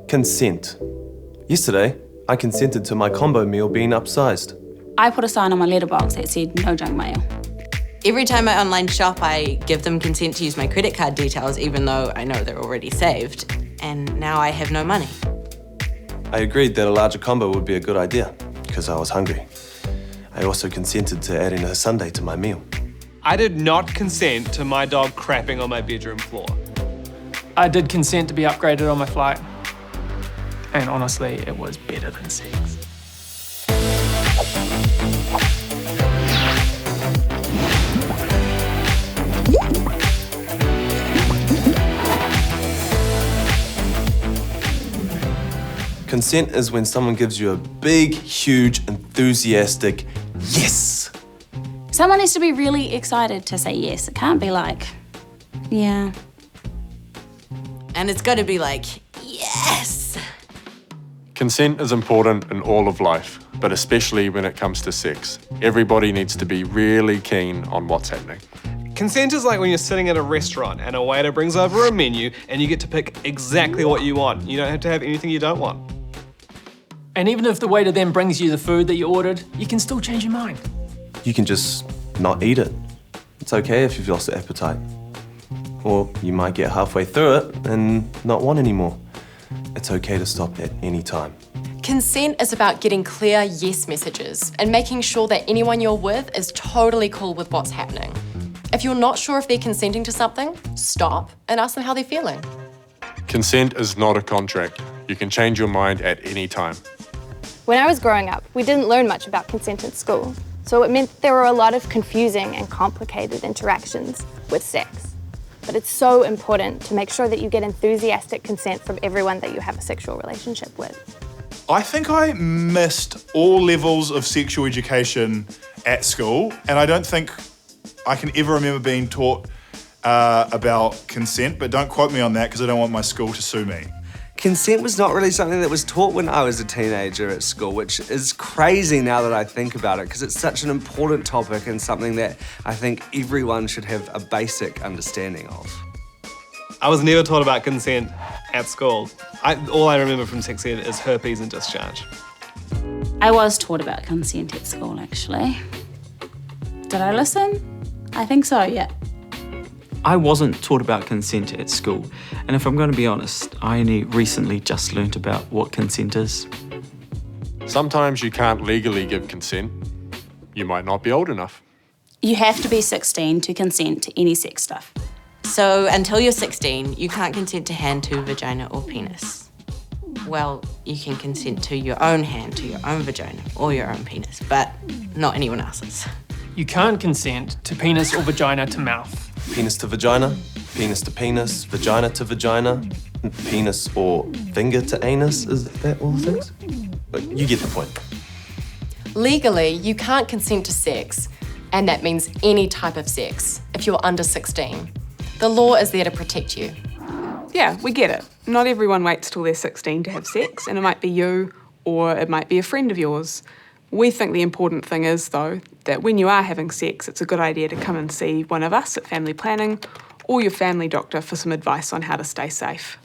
Consent. Yesterday, I consented to my combo meal being upsized. I put a sign on my letterbox that said no junk mail. Every time I online shop, I give them consent to use my credit card details, even though I know they're already saved. And now I have no money. I agreed that a larger combo would be a good idea, because I was hungry. I also consented to adding a sundae to my meal. I did not consent to my dog crapping on my bedroom floor. I did consent to be upgraded on my flight. And honestly, it was better than sex. Consent is when someone gives you a big, huge, enthusiastic yes. Someone needs to be really excited to say yes. It can't be like, yeah. And it's got to be like, yes! Consent is important in all of life, but especially when it comes to sex. Everybody needs to be really keen on what's happening. Consent is like when you're sitting at a restaurant and a waiter brings over a menu and you get to pick exactly what you want. You don't have to have anything you don't want. And even if the waiter then brings you the food that you ordered, you can still change your mind. You can just not eat it. It's okay if you've lost appetite. Or you might get halfway through it and not want any more. It's okay to stop at any time. Consent is about getting clear yes messages and making sure that anyone you're with is totally cool with what's happening. If you're not sure if they're consenting to something, stop and ask them how they're feeling. Consent is not a contract. You can change your mind at any time. When I was growing up, we didn't learn much about consent at school, so it meant there were a lot of confusing and complicated interactions with sex. But it's so important to make sure that you get enthusiastic consent from everyone that you have a sexual relationship with. I think I missed all levels of sexual education at school, and I don't think I can ever remember being taught about consent, but don't quote me on that because I don't want my school to sue me. Consent was not really something that was taught when I was a teenager at school, which is crazy now that I think about it, because it's such an important topic and something that I think everyone should have a basic understanding of. I was never taught about consent at school. All I remember from sex ed is herpes and discharge. I was taught about consent at school, actually. Did I listen? I think so, yeah. I wasn't taught about consent at school, and if I'm going to be honest, I only recently just learnt about what consent is. Sometimes you can't legally give consent. You might not be old enough. You have to be 16 to consent to any sex stuff. So until you're 16, you can't consent to hand to vagina or penis. Well, you can consent to your own hand to your own vagina or your own penis, but not anyone else's. You can't consent to penis or vagina to mouth. Penis to vagina, penis to penis, vagina to vagina, penis or finger to anus. Is that all the things? But you get the point. Legally, you can't consent to sex, and that means any type of sex, if you're under 16. The law is there to protect you. Yeah, we get it. Not everyone waits till they're 16 to have sex, and it might be you, or it might be a friend of yours. We think the important thing is, though, that when you are having sex, it's a good idea to come and see one of us at family planning or your family doctor for some advice on how to stay safe.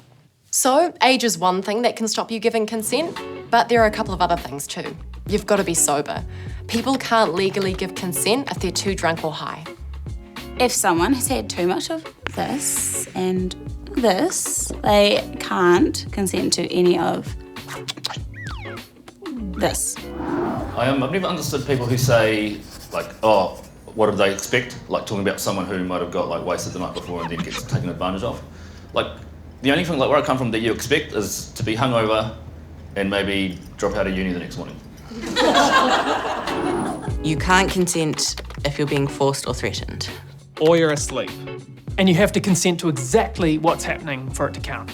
So, age is one thing that can stop you giving consent, but there are a couple of other things too. You've got to be sober. People can't legally give consent if they're too drunk or high. If someone has had too much of this and this, they can't consent to any of this. I've never understood people who say, like, oh, what did they expect? Like talking about someone who might have got like wasted the night before and then gets taken advantage of. Like, the only thing like where I come from that you expect is to be hungover and maybe drop out of uni the next morning. You can't consent if you're being forced or threatened. Or you're asleep. And you have to consent to exactly what's happening for it to count.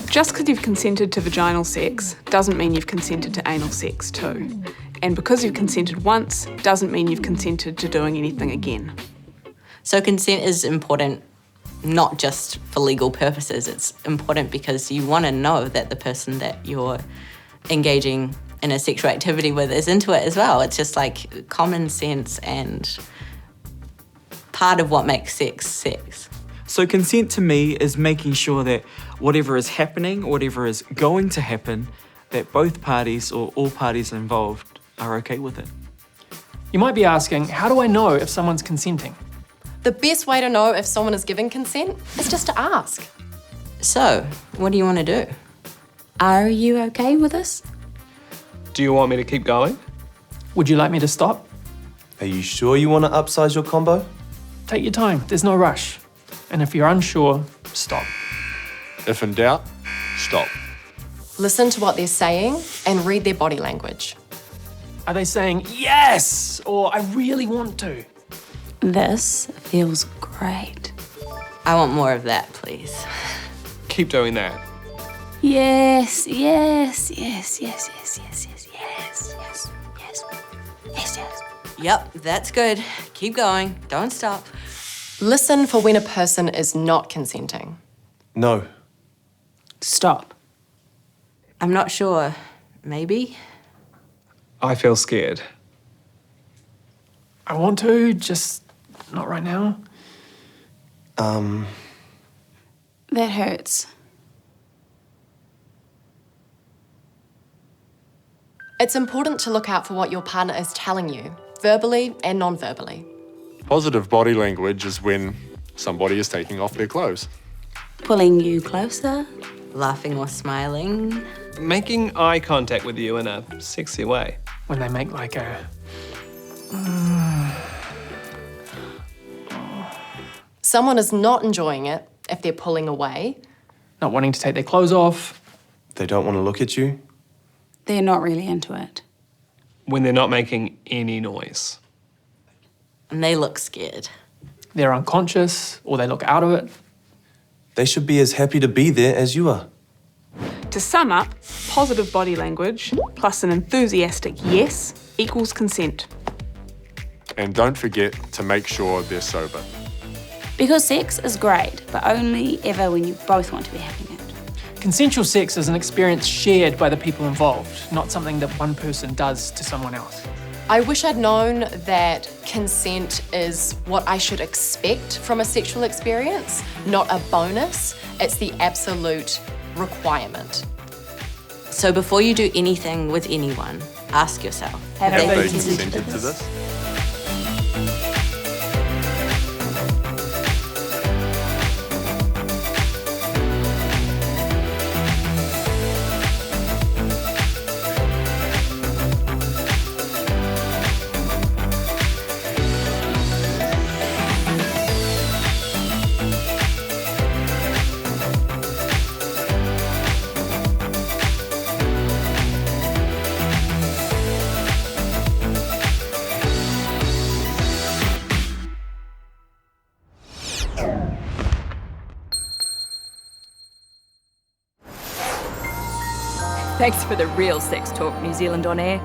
Just because you've consented to vaginal sex doesn't mean you've consented to anal sex too. And because you've consented once doesn't mean you've consented to doing anything again. So consent is important not just for legal purposes, it's important because you want to know that the person that you're engaging in a sexual activity with is into it as well. It's just like common sense and part of what makes sex sex. So consent to me is making sure that whatever is happening, whatever is going to happen, that both parties or all parties involved are okay with it. You might be asking, how do I know if someone's consenting? The best way to know if someone is giving consent is just to ask. So, what do you want to do? Are you okay with this? Do you want me to keep going? Would you like me to stop? Are you sure you want to upsize your combo? Take your time, there's no rush. And if you're unsure, stop. If in doubt, stop. Listen to what they're saying and read their body language. Are they saying yes, or I really want to? This feels great. I want more of that, please. Keep doing that. Yes, yes, yes, yes, yes, yes, yes, yes, yes, yes, yes, yes. Yep, that's good. Keep going. Don't stop. Listen for when a person is not consenting. No. Stop. I'm not sure. Maybe? I feel scared. I want to, just not right now. That hurts. It's important to look out for what your partner is telling you, verbally and non-verbally. Positive body language is when somebody is taking off their clothes. Pulling you closer. Laughing or smiling. Making eye contact with you in a sexy way. When they make like a... Someone is not enjoying it if they're pulling away. Not wanting to take their clothes off. They don't want to look at you. They're not really into it. When they're not making any noise. And they look scared. They're unconscious, or they look out of it. They should be as happy to be there as you are. To sum up, positive body language plus an enthusiastic yes equals consent. And don't forget to make sure they're sober. Because sex is great, but only ever when you both want to be having it. Consensual sex is an experience shared by the people involved, not something that one person does to someone else. I wish I'd known that consent is what I should expect from a sexual experience, not a bonus. It's the absolute requirement. So before you do anything with anyone, ask yourself, Have they consented to this? Thanks for the real sex talk, New Zealand On Air.